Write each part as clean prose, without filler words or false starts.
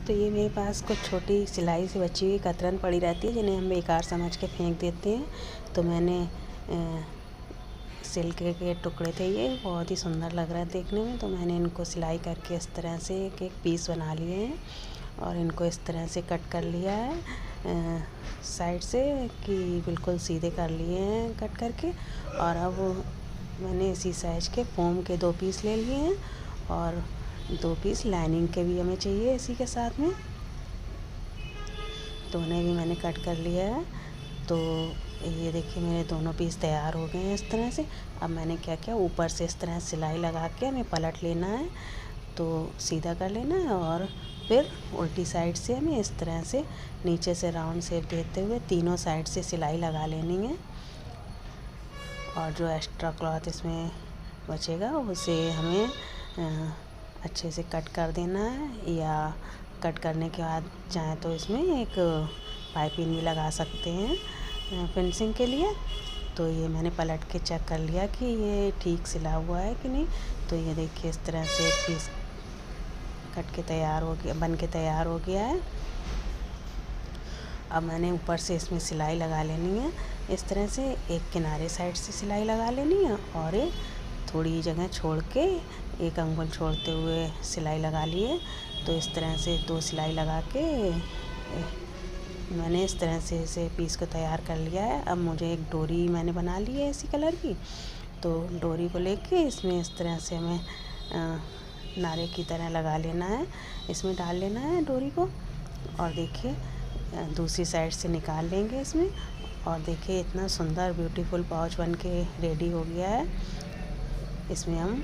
तो ये मेरे पास कुछ छोटी सिलाई से बची हुई कतरन पड़ी रहती है जिन्हें हम बेकार समझ के फेंक देते हैं। तो मैंने सिल्क के टुकड़े थे, ये बहुत ही सुंदर लग रहा है देखने में, तो मैंने इनको सिलाई करके इस तरह से एक एक पीस बना लिए हैं और इनको इस तरह से कट कर लिया है साइड से कि बिल्कुल सीधे कर लिए हैं कट करके। और अब मैंने इसी साइज के फोम के 2 पीस ले लिए हैं और 2 पीस लाइनिंग के भी हमें चाहिए इसी के साथ में, तो उन्हें भी मैंने कट कर लिया है। तो ये देखिए मेरे दोनों पीस तैयार हो गए हैं इस तरह से। अब मैंने क्या किया, ऊपर से इस तरह सिलाई लगा के हमें पलट लेना है, तो सीधा कर लेना है और फिर उल्टी साइड से हमें इस तरह से नीचे से राउंड शेप देते हुए तीनों साइड से सिलाई लगा लेनी है। और जो एक्स्ट्रा क्लॉथ इसमें बचेगा उसे हमें अच्छे से कट कर देना है, या कट करने के बाद चाहे तो इसमें एक पाइपिंग भी लगा सकते हैं फिनिशिंग के लिए। तो ये मैंने पलट के चेक कर लिया कि ये ठीक सिला हुआ है कि नहीं। तो ये देखिए इस तरह से एक पीस कट के तैयार हो गया, बन के तैयार हो गया है। अब मैंने ऊपर से इसमें सिलाई लगा लेनी है इस तरह से, एक किनारे साइड से सिलाई लगा लेनी है और एक थोड़ी जगह छोड़ के एक अंगुल छोड़ते हुए सिलाई लगा लिए। तो इस तरह से 2 सिलाई लगा के मैंने इस तरह से इसे पीस को तैयार कर लिया है। अब मुझे एक डोरी मैंने बना ली है इसी कलर की, तो डोरी को लेके इसमें इस तरह से हमें नारे की तरह लगा लेना है, इसमें डाल लेना है डोरी को। और देखिए दूसरी साइड से निकाल लेंगे इसमें, और देखिए इतना सुंदर ब्यूटीफुल पाउच बन के रेडी हो गया है। इसमें हम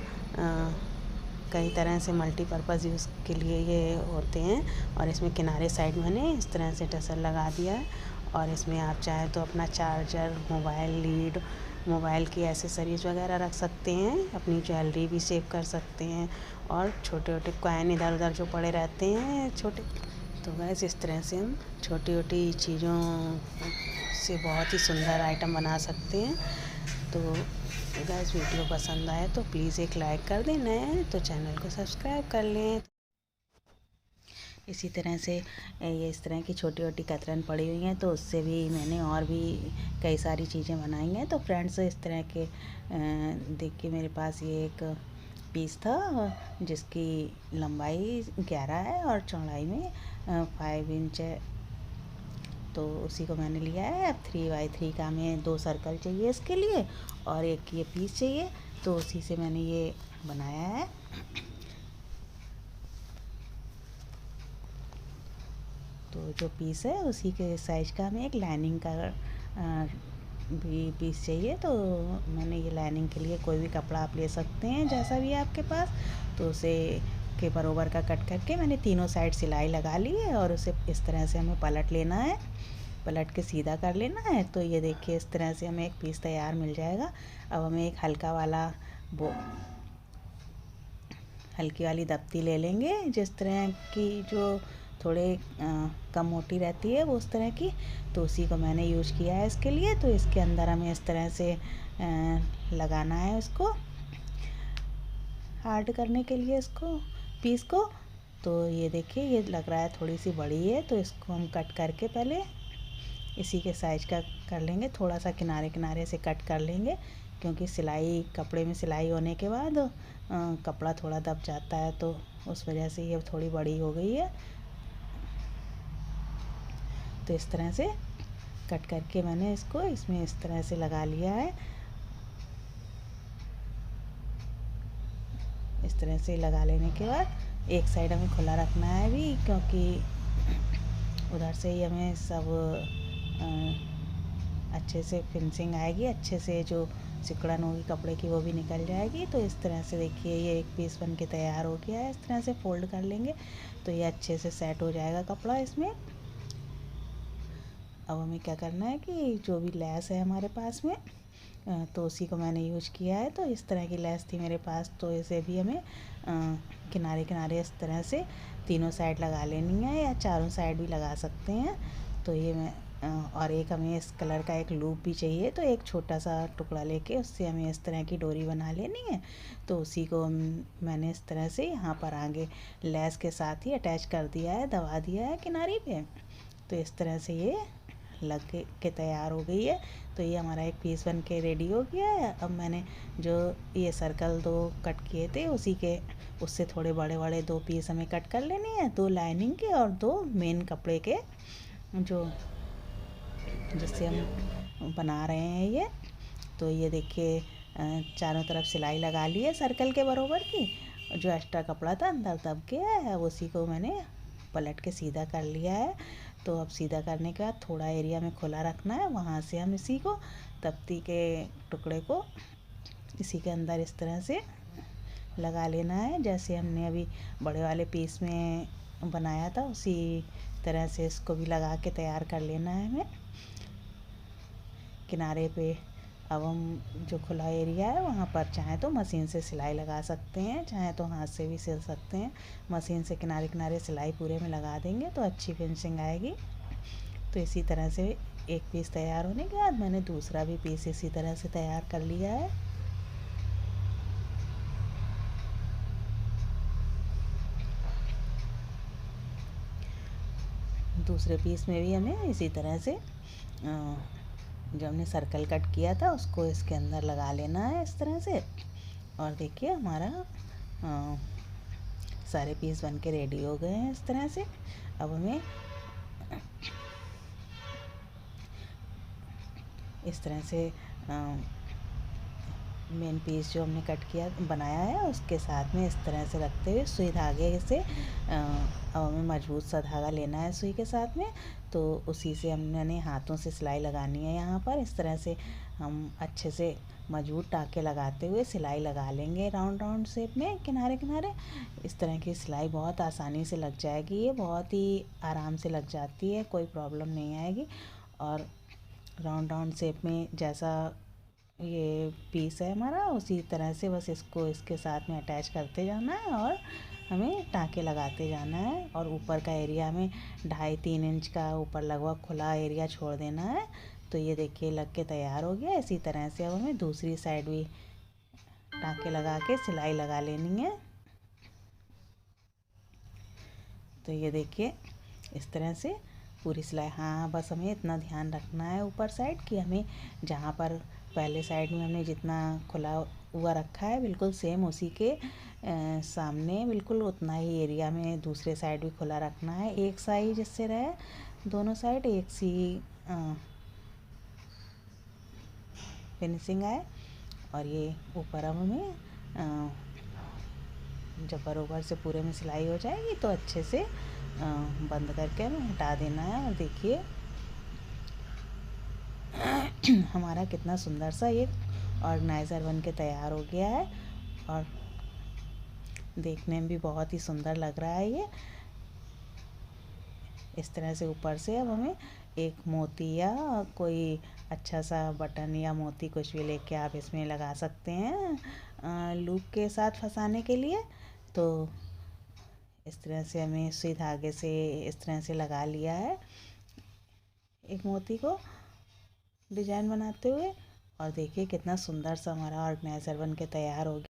कई तरह से मल्टीपर्पज़ यूज़ के लिए ये होते हैं। और इसमें किनारे साइड मैंने इस तरह से टसल लगा दिया है, और इसमें आप चाहें तो अपना चार्जर, मोबाइल लीड, मोबाइल की एसेसरीज़ वगैरह रख सकते हैं, अपनी ज्वेलरी भी सेव कर सकते हैं, और छोटे छोटे कॉइन इधर उधर जो पड़े रहते हैं छोटे। तो गैस इस तरह से हम छोटी छोटी चीज़ों से बहुत ही सुंदर आइटम बना सकते हैं। तो गैस वीडियो पसंद आए तो प्लीज़ एक लाइक कर दें, नए हैं तो चैनल को सब्सक्राइब कर लें। इसी तरह से ये इस तरह की छोटी छोटी कतरन पड़ी हुई हैं, तो उससे भी मैंने और भी कई सारी चीज़ें बनाई हैं। तो फ्रेंड्स इस तरह के देखिए मेरे पास ये एक पीस था जिसकी लंबाई 11 है और चौड़ाई में 5 इंच है, तो उसी को मैंने लिया है। अब 3x3 का हमें 2 सर्कल चाहिए इसके लिए, और एक ये पीस चाहिए, तो उसी से मैंने ये बनाया है। तो जो पीस है उसी के साइज का हमें एक लाइनिंग का भी पीस चाहिए। तो मैंने ये लाइनिंग के लिए कोई भी कपड़ा आप ले सकते हैं जैसा भी है आपके पास, तो उसे के बराबर का कट करके मैंने तीनों साइड सिलाई लगा ली है, और उसे इस तरह से हमें पलट लेना है, पलट के सीधा कर लेना है। तो ये देखिए इस तरह से हमें एक पीस तैयार मिल जाएगा। अब हमें एक हल्की वाली दफ्ती ले लेंगे, जिस तरह की जो थोड़े कम मोटी रहती है वो उस तरह की, तो उसी को मैंने यूज़ किया है इसके लिए। तो इसके अंदर हमें इस तरह से लगाना है उसको हार्ड करने के लिए इसको पीस को। तो ये देखिए ये लग रहा है थोड़ी सी बड़ी है, तो इसको हम कट करके पहले इसी के साइज का कर लेंगे, थोड़ा सा किनारे किनारे से कट कर लेंगे, क्योंकि सिलाई कपड़े में सिलाई होने के बाद कपड़ा थोड़ा दब जाता है, तो उस वजह से ये थोड़ी बड़ी हो गई है। तो इस तरह से कट करके मैंने इसको इसमें इस तरह से लगा लिया है। इस तरह से लगा लेने के बाद एक साइड हमें खुला रखना है भी, क्योंकि उधर से ही हमें सब अच्छे से फिनिशिंग आएगी, अच्छे से जो सिकुड़न होगी कपड़े की वो भी निकल जाएगी। तो इस तरह से देखिए ये एक पीस बन के तैयार हो गया है। इस तरह से फोल्ड कर लेंगे तो ये अच्छे से सेट हो जाएगा कपड़ा इसमें। अब हमें क्या करना है कि जो भी लेस है हमारे पास में, तो उसी को मैंने यूज किया है। तो इस तरह की लेस थी मेरे पास, तो इसे भी हमें किनारे किनारे इस तरह से तीनों साइड लगा लेनी है, या चारों साइड भी लगा सकते हैं। तो ये मैं और एक हमें इस कलर का एक लूप भी चाहिए, तो एक छोटा सा टुकड़ा लेके उससे हमें इस तरह की डोरी बना लेनी है। तो उसी को मैंने इस तरह से यहाँ पर आगे लेस के साथ ही अटैच कर दिया है, दबा दिया है किनारे पे। तो इस तरह से ये लग के तैयार हो गई है। तो ये हमारा एक पीस बन के रेडी हो गया है। अब मैंने जो ये सर्कल 2 कट किए थे उसी के उससे थोड़े बड़े बड़े 2 पीस हमें कट कर लेने हैं, 2 लाइनिंग के और 2 मेन कपड़े के, जो जिससे हम बना रहे हैं ये। तो ये देखिए चारों तरफ सिलाई लगा ली है सर्कल के बराबर की। जो एक्स्ट्रा कपड़ा था अंदर दब के है, उसी को मैंने पलट के सीधा कर लिया है। तो अब सीधा करने के बाद थोड़ा एरिया में खुला रखना है, वहाँ से हम इसी को तख्ती के टुकड़े को इसी के अंदर इस तरह से लगा लेना है, जैसे हमने अभी बड़े वाले पीस में बनाया था उसी तरह से इसको भी लगा के तैयार कर लेना है हमें। किनारे पे अब हम जो खुला एरिया है वहाँ पर चाहे तो मशीन से सिलाई लगा सकते हैं, चाहे तो हाथ से भी सिल सकते हैं। मशीन से किनारे किनारे सिलाई पूरे में लगा देंगे तो अच्छी फिनिशिंग आएगी। तो इसी तरह से एक पीस तैयार होने के बाद मैंने दूसरा भी पीस इसी तरह से तैयार कर लिया है। दूसरे पीस में भी हमें इसी तरह से जो हमने सर्कल कट किया था उसको इसके अंदर लगा लेना है इस तरह से। और देखिए हमारा सारे पीस बन के रेडी हो गए हैं इस तरह से। अब हमें इस तरह से मेन पीस जो हमने कट किया बनाया है उसके साथ में इस तरह से रखते हुए सुई धागे से अब हमें मजबूत सा धागा लेना है सुई के साथ में। तो उसी से हमने हाथों से सिलाई लगानी है। यहाँ पर इस तरह से हम अच्छे से मजबूत टाँके लगाते हुए सिलाई लगा लेंगे राउंड राउंड शेप में किनारे किनारे। इस तरह की सिलाई बहुत आसानी से लग जाएगी, ये बहुत ही आराम से लग जाती है, कोई प्रॉब्लम नहीं आएगी। और राउंड राउंड शेप में जैसा ये पीस है हमारा उसी तरह से बस इसको इसके साथ में अटैच करते जाना है और हमें टाँके लगाते जाना है। और ऊपर का एरिया हमें 2.5-3 इंच का ऊपर लगभग खुला एरिया छोड़ देना है। तो ये देखिए लग के तैयार हो गया। इसी तरह से अब हमें दूसरी साइड भी टाँके लगा के सिलाई लगा लेनी है। तो ये देखिए इस तरह से पूरी सिलाई। हाँ बस हमें इतना ध्यान रखना है ऊपर साइड कि हमें जहाँ पर पहले साइड में हमने जितना खुला हुआ रखा है बिल्कुल सेम उसी के सामने बिल्कुल उतना ही एरिया में दूसरे साइड भी खुला रखना है, एक साइड जिससे रहे दोनों साइड एक सी फिनिशिंग आए। और ये ऊपर अब हमें जब बराबर से पूरे में सिलाई हो जाएगी तो अच्छे से बंद करके हमें हटा देना है। और देखिए हमारा कितना सुंदर सा ये ऑर्गेनाइज़र बन के तैयार हो गया है और देखने में भी बहुत ही सुंदर लग रहा है ये। इस तरह से ऊपर से अब हमें एक मोती या कोई अच्छा सा बटन या मोती कुछ भी लेके आप इसमें लगा सकते हैं लूप के साथ फंसाने के लिए। तो इस तरह से हमें सुई धागे से इस तरह से लगा लिया है एक मोती को डिजाइन बनाते हुए। और देखिए कितना सुंदर सा हमारा ऑर्गेनाइज़र बन के तैयार हो गया।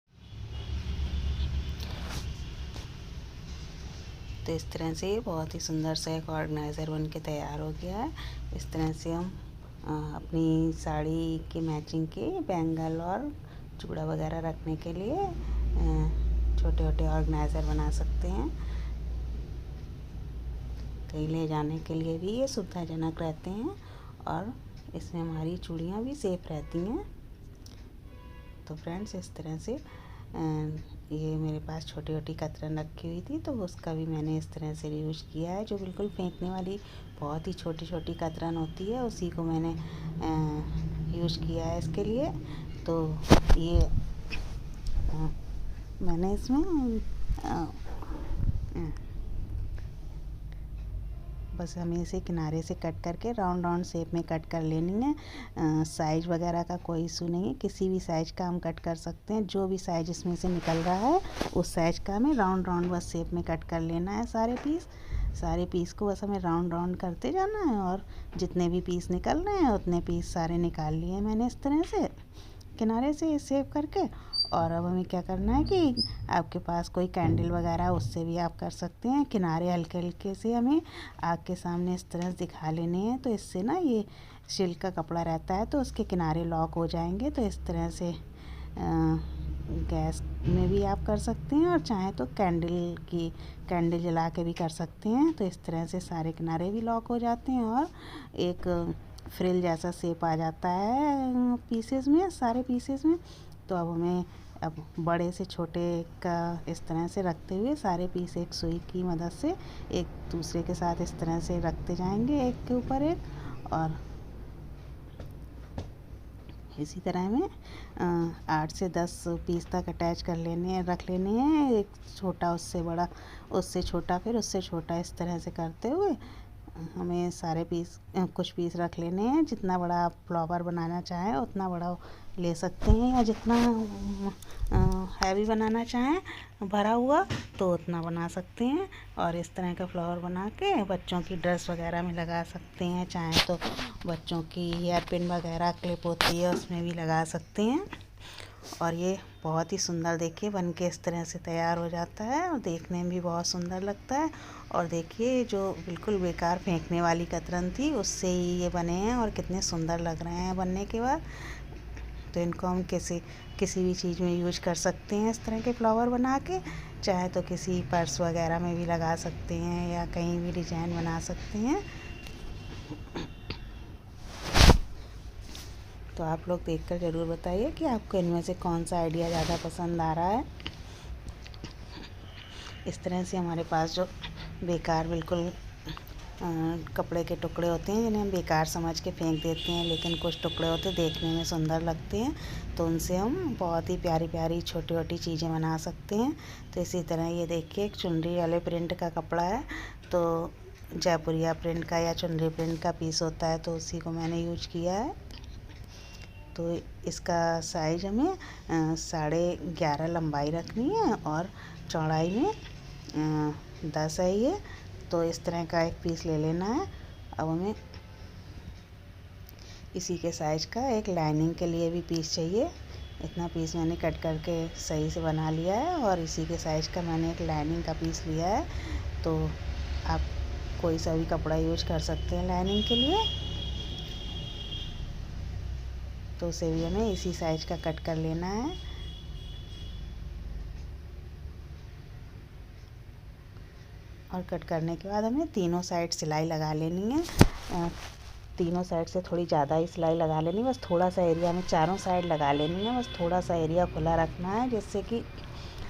तो इस तरह से बहुत ही सुंदर सा एक ऑर्गेनाइज़र बन के तैयार हो गया है। इस तरह से हम अपनी साड़ी के मैचिंग के बैंगल और चूड़ा वगैरह रखने के लिए छोटे छोटे ऑर्गेनाइज़र बना सकते हैं। कहीं ले जाने के लिए भी ये सुविधाजनक रहते हैं और इसमें हमारी चूड़ियाँ भी सेफ रहती हैं। तो फ्रेंड्स इस तरह से ये मेरे पास छोटी छोटी कतरन रखी हुई थी तो उसका भी मैंने इस तरह से यूज़ किया है। जो बिल्कुल फेंकने वाली बहुत ही छोटी छोटी कतरन होती है उसी को मैंने यूज़ किया है इसके लिए। तो ये मैंने इसमें वापस हमें इसे किनारे से कट करके राउंड राउंड शेप में कट कर लेनी है। साइज वगैरह का कोई इशू नहीं है, किसी भी साइज का हम कट कर सकते हैं। जो भी साइज इसमें से निकल रहा है उस साइज का हमें राउंड राउंड बस शेप में कट कर लेना है। सारे पीस को बस हमें राउंड राउंड करते जाना है और जितने भी पीस निकल रहे हैं उतने पीस सारे निकाल लिए मैंने इस तरह से किनारे से शेप करके। और अब हमें क्या करना है कि आपके पास कोई कैंडल वगैरह उससे भी आप कर सकते हैं। किनारे हल्के हल्के से हमें आग के सामने इस तरह से दिखा लेने हैं, तो इससे ना ये सिल्क का कपड़ा रहता है तो उसके किनारे लॉक हो जाएंगे। तो इस तरह से गैस में भी आप कर सकते हैं और चाहे तो कैंडल जला के भी कर सकते हैं। तो इस तरह से सारे किनारे भी लॉक हो जाते हैं और एक फ्रिल जैसा शेप आ जाता है पीसेस में, सारे पीसेस में। तो अब बड़े से छोटे का इस तरह से रखते हुए सारे पीस एक सुई की मदद से एक दूसरे के साथ इस तरह से रखते जाएंगे, एक के ऊपर एक। और इसी तरह हमें 8 से 10 पीस तक अटैच कर रख लेने हैं। एक छोटा, उससे बड़ा, उससे छोटा, फिर उससे छोटा, इस तरह से करते हुए हमें सारे पीस कुछ पीस रख लेने हैं। जितना बड़ा आप फ्लावर बनाना चाहें उतना बड़ा ले सकते हैं, या जितना हैवी बनाना चाहें भरा हुआ तो उतना बना सकते हैं। और इस तरह का फ्लावर बना के बच्चों की ड्रेस वगैरह में लगा सकते हैं। चाहें तो बच्चों की हेयर पिन वगैरह क्लिप होती है उसमें भी लगा सकते हैं। और ये बहुत ही सुंदर देखिए बन के इस तरह से तैयार हो जाता है और देखने में भी बहुत सुंदर लगता है। और देखिए जो बिल्कुल बेकार फेंकने वाली कतरन थी उससे ही ये बने हैं और कितने सुंदर लग रहे हैं बनने के बाद। तो इनको हम किसी भी चीज़ में यूज कर सकते हैं इस तरह के फ्लावर बना के। चाहे तो किसी पर्स वगैरह में भी लगा सकते हैं या कहीं भी डिजाइन बना सकते हैं। तो आप लोग देखकर ज़रूर बताइए कि आपको इनमें से कौन सा आइडिया ज़्यादा पसंद आ रहा है। इस तरह से हमारे पास जो बेकार बिल्कुल कपड़े के टुकड़े होते हैं जिन्हें हम बेकार समझ के फेंक देते हैं, लेकिन कुछ टुकड़े होते हैं देखने में सुंदर लगते हैं, तो उनसे हम बहुत ही प्यारी प्यारी छोटी छोटी चीज़ें बना सकते हैं। तो इसी तरह ये देखिए एक चुनरी वाले प्रिंट का कपड़ा है, तो जयपुरिया प्रिंट का या चुनरी प्रिंट का पीस होता है, तो उसी को मैंने यूज किया है। तो इसका साइज हमें 11.5 लंबाई रखनी है और चौड़ाई में 10 है ये। तो इस तरह का एक पीस ले लेना है। अब हमें इसी के साइज का एक लाइनिंग के लिए भी पीस चाहिए। इतना पीस मैंने कट करके सही से बना लिया है और इसी के साइज का मैंने एक लाइनिंग का पीस लिया है। तो आप कोई सा भी कपड़ा यूज कर सकते हैं लाइनिंग के लिए। तो उसे भी हमें इसी साइज का कट कर लेना है। और कट करने के बाद हमें तीनों साइड सिलाई लगा लेनी है। तीनों साइड से थोड़ी ज़्यादा ही सिलाई लगा लेनी है, बस थोड़ा सा एरिया में चारों साइड लगा लेनी है। बस थोड़ा सा एरिया खुला रखना है जिससे कि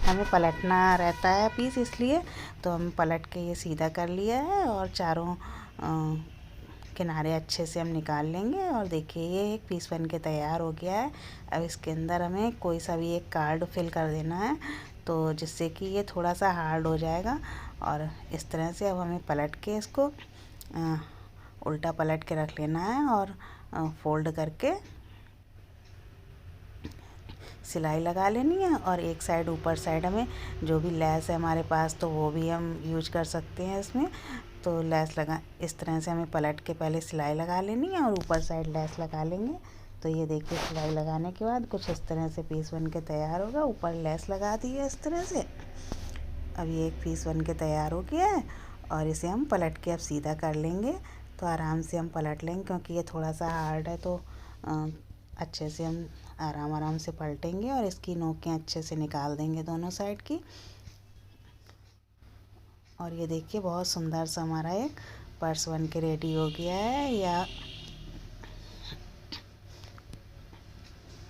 हमें पलटना रहता है पीस, इसलिए तो हम पलट के ये सीधा कर लिया है और चारों किनारे अच्छे से हम निकाल लेंगे। और देखिए ये एक पीस बन के तैयार हो गया है। अब इसके अंदर हमें कोई सा भी एक कार्ड फिल कर देना है, तो जिससे कि ये थोड़ा सा हार्ड हो जाएगा। और इस तरह से अब हमें पलट के इसको उल्टा पलट के रख लेना है और फोल्ड करके सिलाई लगा लेनी है। और एक साइड ऊपर साइड हमें जो भी लेस है हमारे पास तो वो भी हम यूज कर सकते हैं इसमें। तो लेस लगा इस तरह से हमें पलट के पहले सिलाई लगा लेनी है और ऊपर साइड लेस लगा लेंगे। तो ये देखिए सिलाई लगाने के बाद कुछ इस तरह से पीस बन के तैयार होगा। ऊपर लेस लगा दी है इस तरह से। अब ये एक पीस बन के तैयार हो गया है और इसे हम पलट के अब सीधा कर लेंगे। तो आराम से हम पलट लेंगे क्योंकि ये थोड़ा सा हार्ड है, तो अच्छे से हम आराम से पलटेंगे और इसकी नोकें अच्छे से निकाल देंगे दोनों साइड की। और ये देखिए बहुत सुंदर सा हमारा एक पर्स बन के रेडी हो गया है। या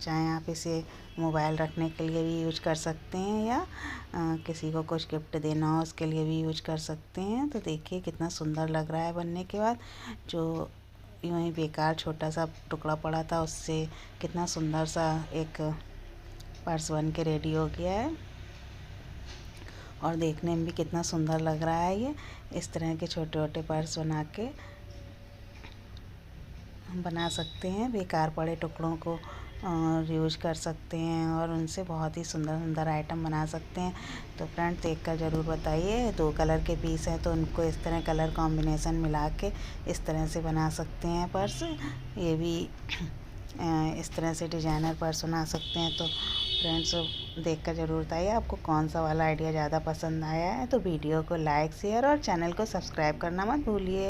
चाहे आप इसे मोबाइल रखने के लिए भी यूज कर सकते हैं या किसी को कुछ गिफ्ट देना हो उसके लिए भी यूज कर सकते हैं। तो देखिए कितना सुंदर लग रहा है बनने के बाद। जो यूँ ही बेकार छोटा सा टुकड़ा पड़ा था उससे कितना सुंदर सा एक पर्स बन के रेडी हो गया है। और देखने में भी कितना सुंदर लग रहा है। ये इस तरह के छोटे छोटे पर्स बना सकते हैं। बेकार पड़े टुकड़ों को यूज कर सकते हैं और उनसे बहुत ही सुंदर सुंदर आइटम बना सकते हैं। तो फ्रेंड्स देख कर ज़रूर बताइए। 2 कलर के पीस हैं तो उनको इस तरह कलर कॉम्बिनेशन मिला के इस तरह से बना सकते हैं पर्स। ये भी इस तरह से डिजाइनर पर्स बना सकते हैं। तो फ्रेंड्स देख कर ज़रूर बताइए आपको कौन सा वाला आइडिया ज़्यादा पसंद आया है। तो वीडियो को लाइक शेयर और चैनल को सब्सक्राइब करना मत भूलिए।